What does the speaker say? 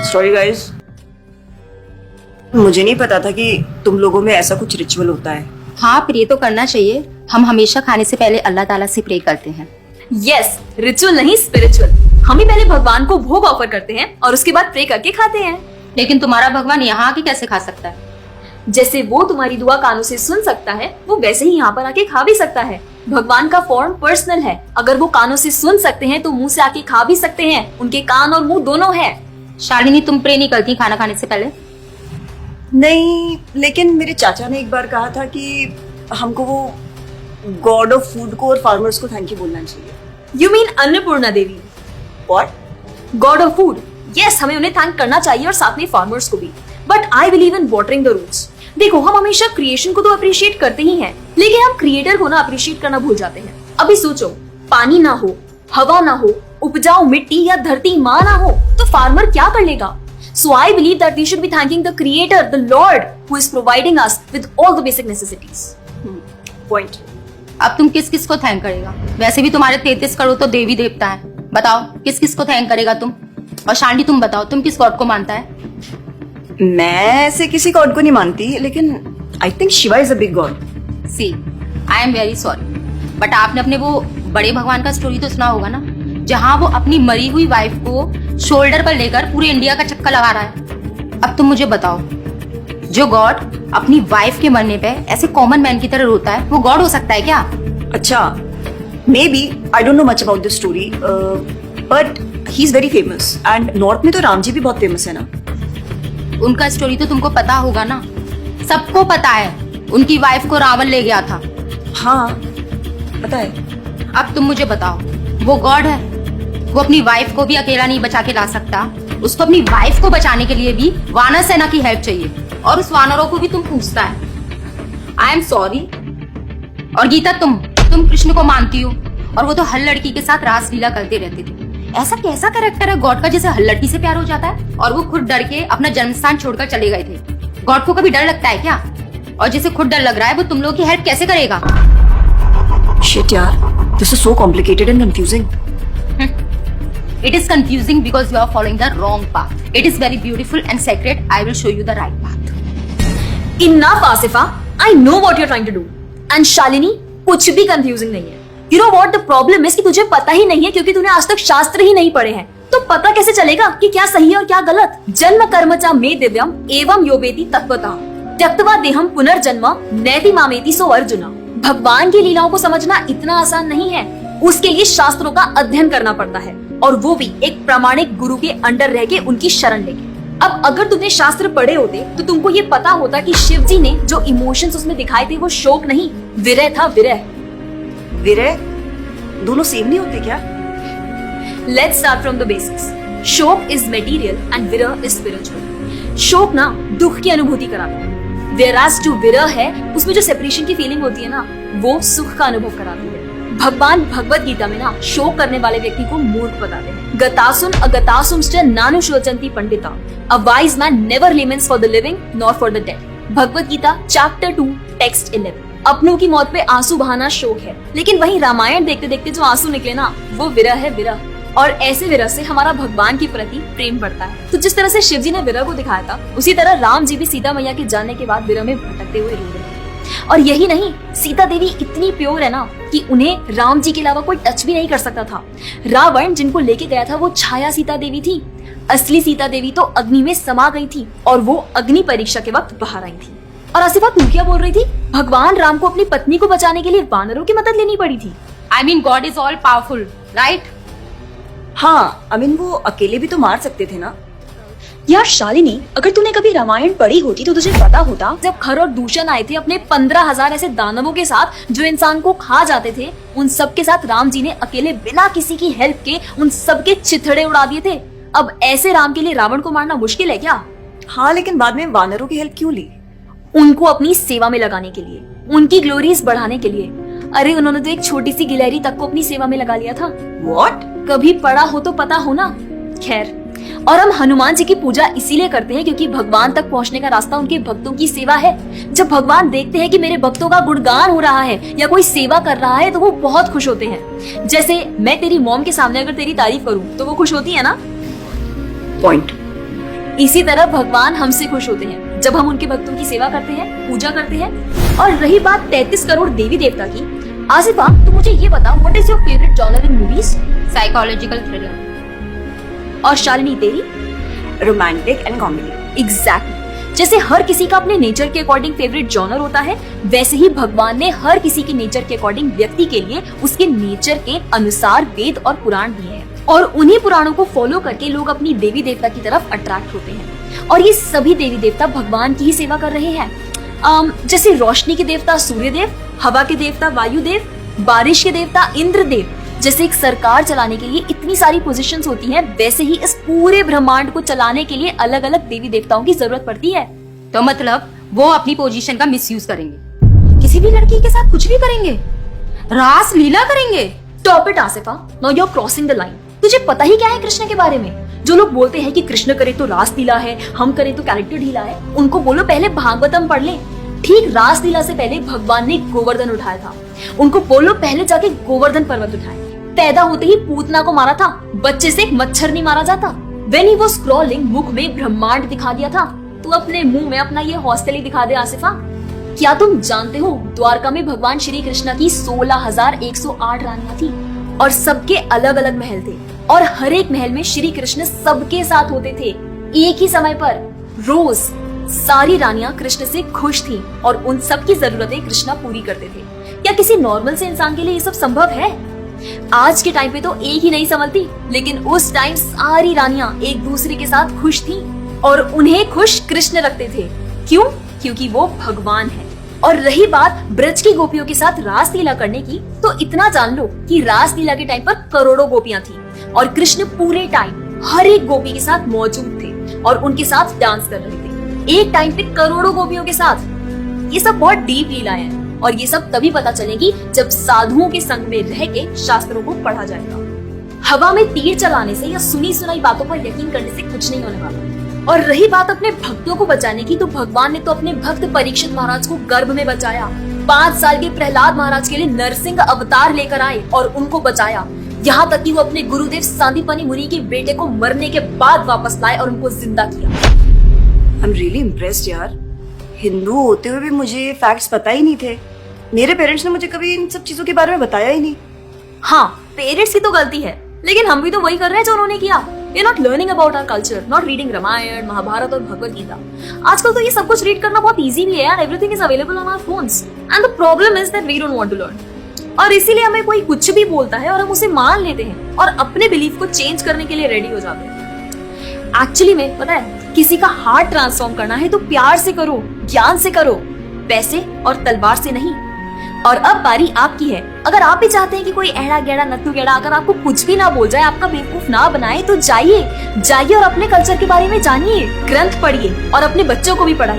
Sorry guys, मुझे नहीं पता था कि तुम लोगों में ऐसा कुछ रिचुअल होता है। हाँ, प्रे तो करना चाहिए। हम हमेशा खाने से पहले अल्लाह ताला से प्रे करते हैं। यस, रिचुअल नहीं स्पिरिचुअल। हम ही पहले भगवान को भोग ऑफर करते हैं और उसके बाद प्रे करके खाते हैं। लेकिन तुम्हारा भगवान यहाँ आके कैसे खा सकता है? जैसे वो तुम्हारी दुआ कानों से सुन सकता है, वो वैसे ही यहाँ पर आके खा भी सकता है। भगवान का फॉर्म पर्सनल है। अगर वो कानों से सुन सकते हैं तो मुंह से आके खा भी सकते हैं। उनके कान और मुंह दोनों है। शालिनी, तुम प्रे नहीं करती खाना खाने से पहले? नहीं, लेकिन मेरे चाचा ने एक बार कहा था कि हमको वो गॉड ऑफ फूड को और फार्मर्स को थैंक यू बोलना चाहिए। You mean Annapurna Devi? What? God of food. Yes, हमें उन्हें थैंक करना चाहिए और साथ में फार्मर्स को भी। But I believe in watering the roots. देखो, हम हमेशा क्रिएशन को तो अप्रिशिएट करते ही हैं, लेकिन हम क्रिएटर को ना अप्रिशिएट करना भूल जाते हैं। अभी सोचो, पानी ना हो, हवा ना हो, उपजाऊ मिट्टी या धरती माँ ना हो, तो फार्मर क्या कर लेगा? So I believe that we should be thanking the Creator, the Lord, who is providing us with all the basic necessities. Point. अब तुम किस किस को थैंक करेगा? वैसे भी तुम्हारे 33 करोड़ तो देवी देवता है। बताओ, किस किस को थैंक करेगा तुम? और शांति, तुम बताओ, तुम किस गॉड को मानता है? मैं ऐसे किसी गॉड को नहीं मानती, लेकिन I think Shiva is a big god. See, I am very sorry, but आपने अपने वो बड़े भगवान का स्टोरी तो सुना होगा ना, जहाँ वो अपनी मरी हुई वाइफ को शोल्डर पर लेकर पूरे इंडिया का चक्कर लगा रहा है। अब तुम मुझे बताओ, जो गॉड अपनी वाइफ के मरने पे ऐसे कॉमन मैन की तरह रोता है, वो गॉड हो सकता है क्या? अच्छा, may be, I don't know much about this story, but he is very famous and north में तो राम जी भी बहुत फेमस है ना। उनका स्टोरी तो तुमको पता होगा ना, सबको पता है। उनकी वाइफ को रावण ले गया था। हाँ, पता है। अब तुम मुझे बताओ, वो गॉड है? वो अपनी वाइफ को भी अकेला नहीं बचा के ला सकता। उसको अपनी वाइफ को बचाने के लिए भी वानर सेना की हेल्प चाहिए, और उस वानरों को भी तुम पूछता है। I am sorry. और गीता, तुम कृष्ण को मानती हो, और वो तो हर लड़की के साथ रासलीला करते रहते थे। ऐसा कैसा कैरेक्टर है गॉड का जिसे हर लड़की से प्यार हो जाता है? और वो खुद डर के अपना जन्मस्थान छोड़कर चले गए थे। गॉड को कभी डर लगता है क्या? और जिसे खुद डर लग रहा है, वो तुम लोगों की हेल्प कैसे करेगा? शिट यार, this is so complicated and confusing. It is confusing because you are following the wrong path. It is very beautiful and sacred. I will show you the right path. Enough, Asifa. I know what you're trying to do. And Shalini, कुछ भी confusing नहीं है। You know what the problem is कि तुझे पता ही नहीं है, क्योंकि तूने आज तक शास्त्र ही नहीं पढ़े हैं। तो पता कैसे चलेगा कि क्या सही है और क्या गलत? जन्म कर्म च मे दिव्यम एवं योवेति तत्वतः त्यक्त्वा देहम पुनर्जन्म नैति मामेति सो अर्जुना। भगवान की लीलाओं को समझना इतना आसान नहीं है। उसके लिए शास्त्रों का अध्ययन करना पड़ता है, और वो भी एक प्रामाणिक गुरु के अंडर रह के उनकी शरण लेके। अब अगर तुमने शास्त्र पढ़े होते तो तुमको ये पता होता कि शिव जी ने जो इमोशंस उसमें दिखाए थे वो शोक नहीं, विरह था। विरह विरह दोनों सेम नहीं होते क्या? Let's start from the basics. शोक इज मटेरियल एंड विरह इज स्पिरिचुअल। शोक ना दुख की अनुभूति कराता है, whereas जो विरह है उसमें जो सेपरेशन की फीलिंग होती है ना, वो सुख का अनुभव कराती है। भगवान भगवत गीता में ना शोक करने वाले व्यक्ति को मूर्ख बताते हैं। गतासुम अगतासुमश्च नानुशोचन्ति Pandita. A wise man never laments for the living nor for the dead. Bhagavad Gita chapter 2 text 11। अपनों की मौत पे आंसू बहाना शोक है, लेकिन वही रामायण देखते देखते जो आंसू निकले ना, वो विरह है, विरह। और ऐसे विरह से हमारा भगवान के प्रति प्रेम बढ़ता है। तो जिस तरह से शिव जी ने विरह को दिखाया था, उसी तरह राम जी भी सीता मैया के जाने के बाद विरह में भटकते हुए रो रहे हैं। और यही नहीं, सीता देवी इतनी प्योर है ना कि उन्हें राम जी के अलावा कोई टच भी नहीं कर सकता था। रावण जिनको लेके गया था वो छाया सीता देवी थी। असली सीता देवी तो अग्नि में समा गई थी, और वो अग्नि परीक्षा के वक्त बाहर आई थी। और आसिफा, तू क्या बोल रही थी? भगवान राम को अपनी पत्नी को बचाने के लिए वानरों की मदद लेनी पड़ी थी। I mean, God is all powerful, right? हाँ, I mean, वो अकेले भी तो मार सकते थे ना। यार शालिनी, अगर तूने कभी रामायण पढ़ी होती तो तुझे पता होता, जब खर और दूषण आए थे अपने 15,000 ऐसे दानवों के साथ जो इंसान को खा जाते थे, उन सब के साथ राम जी ने अकेले बिना किसी की हेल्प के उन सबके चिथड़े उड़ा दिए थे। अब ऐसे राम के लिए रावण को मारना मुश्किल है क्या? हाँ, लेकिन बाद में वानरों की हेल्प क्यों ली? उनको अपनी सेवा में लगाने के लिए, उनकी ग्लोरीज बढ़ाने के लिए। अरे उन्होंने तो एक छोटी सी गिलहरी तक को अपनी सेवा में लगा लिया था। What? कभी पढ़ा हो तो पता हो ना। खैर, और हम हनुमान जी की पूजा इसीलिए करते हैं क्योंकि भगवान तक पहुंचने का रास्ता उनके भक्तों की सेवा है। जब भगवान देखते हैं कि मेरे भक्तों का गुणगान हो रहा है या कोई सेवा कर रहा है तो वो बहुत खुश होते हैं। जैसे मैं तेरी मॉम के सामने अगर तेरी तारीफ करूं तो वो खुश होती है ना। पॉइंट। इसी तरह भगवान हमसे खुश होते हैं जब हम उनके भक्तों की सेवा करते हैं, पूजा करते हैं। और रही बात 33 करोड़ देवी देवता की, आसिफा तू मुझे ये बता, what is your favourite genre in movies? Psychological thriller. और शालिनी तेरी? Romantic and comedy. एग्जैक्टली। जैसे हर किसी का अपने नेचर के अकॉर्डिंग फेवरेट जॉनर होता है, वैसे ही भगवान ने हर किसी के नेचर के अकॉर्डिंग व्यक्ति के लिए उसके नेचर के अनुसार वेद और पुराण दिए हैं। और उन्हीं पुराणों को फॉलो करके लोग अपनी देवी देवता की तरफ अट्रैक्ट होते हैं। और ये सभी देवी देवता भगवान की ही सेवा कर रहे हैं। जैसे रोशनी के देवता सूर्यदेव, हवा के देवता वायुदेव, बारिश के देवता इंद्रदेव। जैसे एक सरकार चलाने के लिए इतनी सारी पोजीशंस होती हैं, वैसे ही इस पूरे ब्रह्मांड को चलाने के लिए अलग अलग देवी देवताओं की जरूरत पड़ती है। तो मतलब वो अपनी पोजीशन का मिसयूज करेंगे, किसी भी लड़की के साथ कुछ भी करेंगे, रास लीला करेंगे। Stop it Asifa, now you are crossing the line. तुझे पता ही क्या है कृष्ण के बारे में? जो लोग बोलते हैं कि कृष्ण करे तो रास लीला है, हम करे तो कैरेक्टर ढीला है, उनको बोलो पहले भागवतम पढ़ ले। ठीक रास लीला से पहले भगवान ने गोवर्धन उठाया था। उनको बोलो पहले जाके गोवर्धन पर्वत उठाए। पैदा होते ही पूतना को मारा था, बच्चे से एक मच्छर नहीं मारा जाता। When he was crawling, मुख में ब्रह्मांड दिखा दिया था। तू अपने मुंह में अपना ये हॉस्टल ही दिखा दे आसिफा। क्या तुम जानते हो द्वारका में भगवान श्री कृष्ण की 16,108 रानियां थी और सबके अलग अलग महल थे और हर एक महल में श्री कृष्ण सबके साथ होते थे एक ही समय पर। रोज सारी रानियां कृष्ण से खुश थी और उन सब की जरूरतें कृष्णा पूरी करते थे। क्या किसी नॉर्मल से इंसान के लिए ये सब संभव है? आज के टाइम पे तो एक ही नहीं संभलती, लेकिन उस टाइम सारी रानियां एक दूसरे के साथ खुश थी और उन्हें खुश कृष्ण रखते थे। क्यों? क्योंकि वो भगवान है। और रही बात ब्रज की गोपियों के साथ रास लीला करने की, तो इतना जान लो कि रास लीला के टाइम पर करोड़ों गोपियां थी और कृष्ण पूरे टाइम हर एक गोपी के साथ मौजूद थे और उनके साथ डांस कर रहे थे एक टाइम पे करोड़ों गोपियों के साथ। ये सब बहुत डीप लीलाएं हैं और ये सब तभी पता चलेगी जब साधुओं के संग में रह के शास्त्रों को पढ़ा जाएगा। हवा में तीर चलाने से या सुनी सुनाई बातों पर यकीन करने से कुछ नहीं होने वाला। और रही बात अपने भक्तों को बचाने की, तो भगवान ने तो अपने भक्त परीक्षित महाराज को गर्भ में बचाया। 5 साल के प्रहलाद महाराज के लिए नरसिंह अवतार लेकर आए और उनको बचाया। यहाँ तक कि वो अपने गुरुदेव सांदीपनी मुनि के बेटे को मरने के बाद वापस लाए और उनको जिंदा किया। आई एम रियली इम्प्रेस्ड यार। हिंदू होते हुए भी मुझे फैक्ट्स पता ही नहीं थे। मेरे पेरेंट्स ने मुझे कभी इन सब चीजों के बारे में बताया ही नहीं। हाँ, पेरेंट्स की तो गलती है, लेकिन हम भी तो वही कर रहे हैं जो उन्होंने किया। We are not learning about our culture, not reading Ramayan, Mahabharat और भगवत गीता। आजकल तो ये सब कुछ रीड करना बहुत इजी भी है यार। Everything is available on our phones, and the problem is that we don't want to learn। और इसीलिए हमें कोई कुछ भी बोलता है और हम उसे मान लेते हैं और अपने बिलीफ को चेंज करने के लिए रेडी हो जाते हैं। एक्चुअली में पता है, किसी का हार्ट ट्रांसफॉर्म करना है तो प्यार से करो, ज्ञान से करो, पैसे और तलवार से नहीं। और अब बारी आपकी है। अगर आप भी चाहते हैं कि कोई एड़ा गेड़ा नत्थु गेड़ा अगर आपको कुछ भी ना बोल जाए, आपका बेवकूफ ना बनाए, तो जाइए और अपने कल्चर के बारे में जानिए, ग्रंथ पढ़िए और अपने बच्चों को भी पढ़ाइए।